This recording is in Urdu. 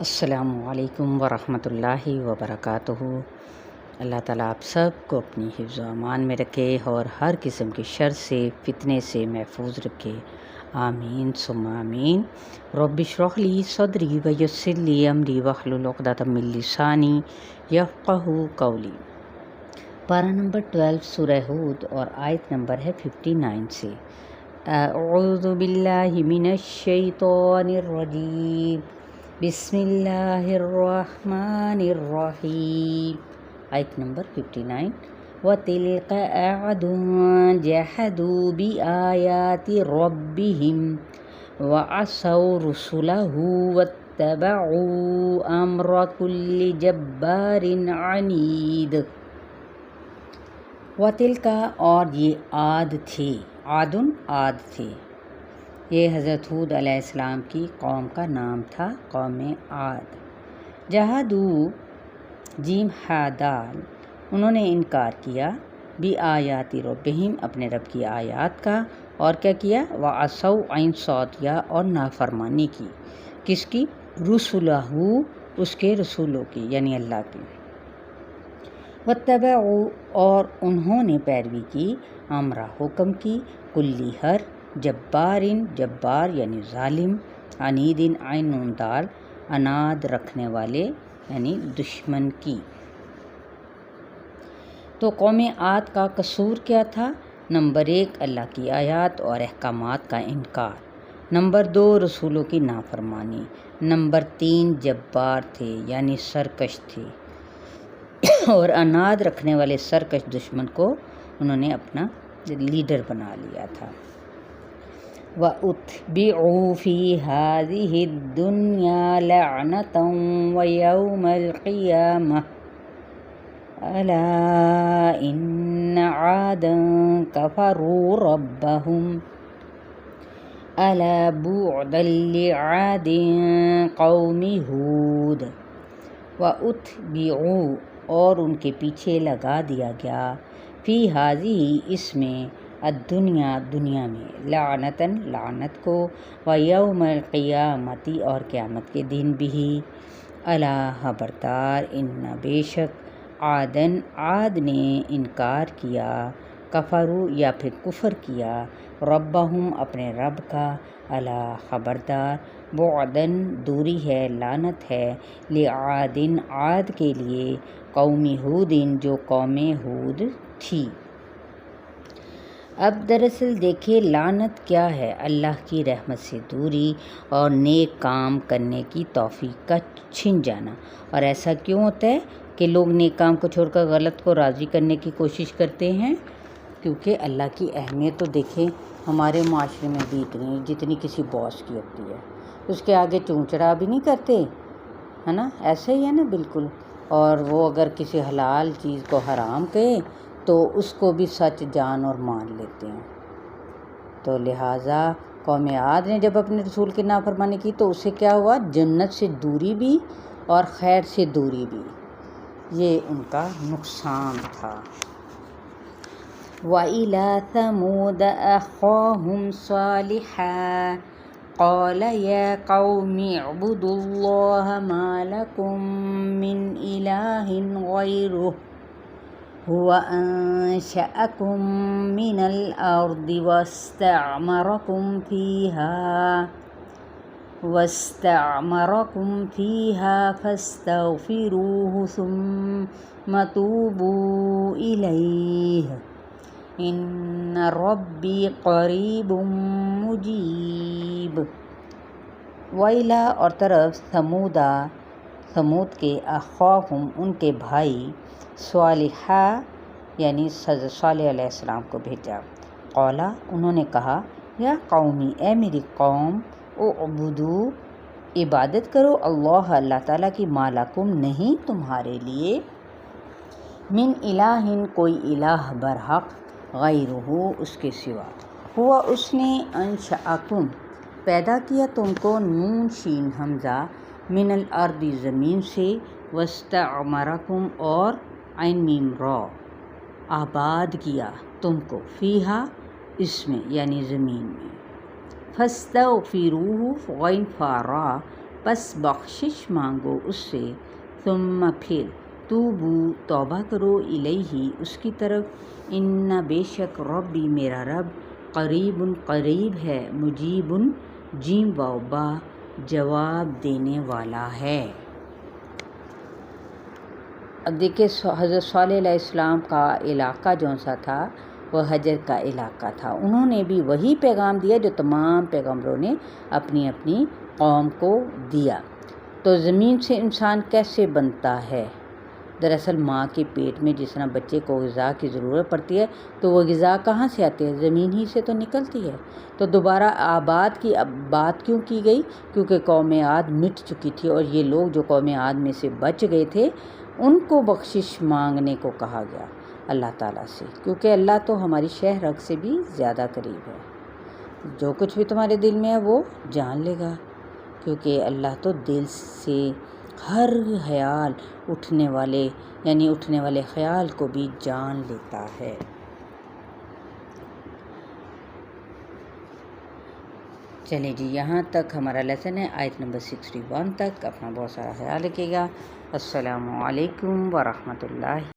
السلام علیکم ورحمۃ اللہ وبرکاتہ۔ اللہ تعالیٰ آپ سب کو اپنی حفظ و امان میں رکھے اور ہر قسم کی شر سے فتنے سے محفوظ رکھے، آمین ثم آمین۔ رب اشرح لی صدری ویسر لی امری واحلل عقدۃ من لسانی یفقہوا قولی۔ پارہ نمبر 12 سورہ ہود اور آیت نمبر ہے 59 سے۔ اعوذ باللہ من الشیطان الرجیم، بسم اللہ الرحمن الرحیم۔ آیت نمبر 59۔ وَتِلْكَ عَادٌ جَحَدُوا بِآيَاتِ رَبِّهِمْ وَعَصَوْا رُسُلَهُ وَاتَّبَعُوا أَمْرَ كُلِّ جَبَّارٍ عَنِيدٍ۔ وَتِلْكَ اور یہ عاد تھے، عاد تھے، یہ حضرت ہود علیہ السلام کی قوم کا نام تھا، قوم عاد۔ جہادو جیم حادال، انہوں نے انکار کیا، بِآیاتِ ربہم اپنے رب کی آیات کا، اور کیا کیا، وعصوا عین صوتیہ اور نافرمانی کی، کس کی، رسولہ اس کے رسولوں کی یعنی اللہ کی، واتبعوا اور انہوں نے پیروی کی، امرہ حکم کی، کلی ہر، جبارن جبار یعنی ظالم، عنیدن عین نون دال عناد رکھنے والے یعنی دشمن کی۔ تو قوم عاد کا قصور کیا تھا؟ نمبر 1 اللہ کی آیات اور احکامات کا انکار، نمبر 2 رسولوں کی نافرمانی، نمبر 3 جبار تھے یعنی سرکش تھے، اور عناد رکھنے والے سرکش دشمن کو انہوں نے اپنا لیڈر بنا لیا تھا۔ وَأُتْبِعُوا فِي هَذِهِ الدُّنْيَا لَعْنَةً وَيَوْمَ الْقِيَامَةِ أَلَا إِنَّ عَادًا كَفَرُوا رَبَّهُمْ أَلَا بُعْدًا لِعَادٍ قَوْمِ هُودٍ۔ وَأُتْبِعُوا اور ان کے پیچھے لگا دیا گیا، فی هذه اس میں، الدنیا دنیا میں، لعنتاً لعنت کو، ویوم القیامت اور قیامت کے دن بھی، الا خبردار، ان بے شک، عادن عاد نے انکار کیا، کفروا یا پھر کفر کیا، ربہم اپنے رب کا، الا خبردار، بعدن دوری ہے، لعنت ہے، لعادن عاد کے لیے، قوم ہودن جو قوم ہود تھی۔ اب دراصل دیکھیں لعنت کیا ہے، اللہ کی رحمت سے دوری اور نیک کام کرنے کی توفیق کا چھن جانا۔ اور ایسا کیوں ہوتا ہے کہ لوگ نیک کام کو چھوڑ کر غلط کو راضی کرنے کی کوشش کرتے ہیں؟ کیونکہ اللہ کی اہمیت تو دیکھیں ہمارے معاشرے میں بھی اتنی جتنی کسی باس کی ہوتی ہے، اس کے آگے چونچڑا بھی نہیں کرتے، ہے نا، ایسا ہی ہے نا بالکل۔ اور وہ اگر کسی حلال چیز کو حرام کہے تو اس کو بھی سچ جان اور مان لیتے ہیں۔ تو لہٰذا قوم عاد نے جب اپنے رسول کی نافرمانی کی تو اسے کیا ہوا، جنت سے دوری بھی اور خیر سے دوری بھی، یہ ان کا نقصان تھا۔ وَإِلَى ثَمُودَ أَخَاهُمْ صَالِحًا قَالَ يَا قَوْمِ اعْبُدُوا اللَّهَ مَا لَكُم مِّنْ إِلَٰهٍ غَيْرُهُ هُوَ أَنشَأَكُم مِّنَ الْأَرْضِ وَاسْتَعْمَرَكُمْ فِيهَا فَاسْتَغْفِرُوهُ ثُمَّ تُوبُوا إِلَيْهِ إِنَّ رَبِّي قَرِيبٌ مُجِيبٌ۔ وَإِلَىٰ اور طرف ثمود کے، اخواہم ان کے بھائی، صالحہ یعنی صالح علیہ السلام کو بھیجا، قولا انہوں نے کہا، یا قومی اے میری قوم، اعبدو عبادت کرو، اللہ تعالیٰ کی، ما لکم نہیں تمہارے لیے، من الہ کوئی الہ برحق، غیرہ اس کے سوا، ہوا اس نے، انشأکم پیدا کیا تم کو، نون شین حمزہ، من الارض زمین سے، واستعمرکم اور عین میم را آباد کیا تم کو، فیہا اس میں یعنی زمین میں، فاستغفروہ غین فارا پس بخشش مانگو اس سے، ثم پھر توبو توبہ کرو، الیہ اس کی طرف، ان بے شک ربی میرا رب، قریب قریب ہے، مجیب جیم واو با جواب دینے والا ہے۔ اب دیکھیں حضرت صالح علیہ السلام کا علاقہ جون سا تھا وہ حجر کا علاقہ تھا، انہوں نے بھی وہی پیغام دیا جو تمام پیغمبروں نے اپنی اپنی قوم کو دیا۔ تو زمین سے انسان کیسے بنتا ہے؟ دراصل ماں کے پیٹ میں جس طرح بچے کو غذا کی ضرورت پڑتی ہے تو وہ غذا کہاں سے آتی ہے؟ زمین ہی سے تو نکلتی ہے۔ تو دوبارہ آباد کی اب بات کیوں کی گئی؟ کیونکہ قوم عاد مٹ چکی تھی، اور یہ لوگ جو قوم عاد میں سے بچ گئے تھے ان کو بخشش مانگنے کو کہا گیا اللہ تعالیٰ سے، کیونکہ اللہ تو ہماری شہ رگ سے بھی زیادہ قریب ہے، جو کچھ بھی تمہارے دل میں ہے وہ جان لے گا، کیونکہ اللہ تو دل سے ہر خیال اٹھنے والے خیال کو بھی جان لیتا ہے۔ چلیں جی، یہاں تک ہمارا لیسن ہے، آیت نمبر 61 تک۔ اپنا بہت سارا خیال رکھیے گا۔ السلام علیکم ورحمۃ اللہ۔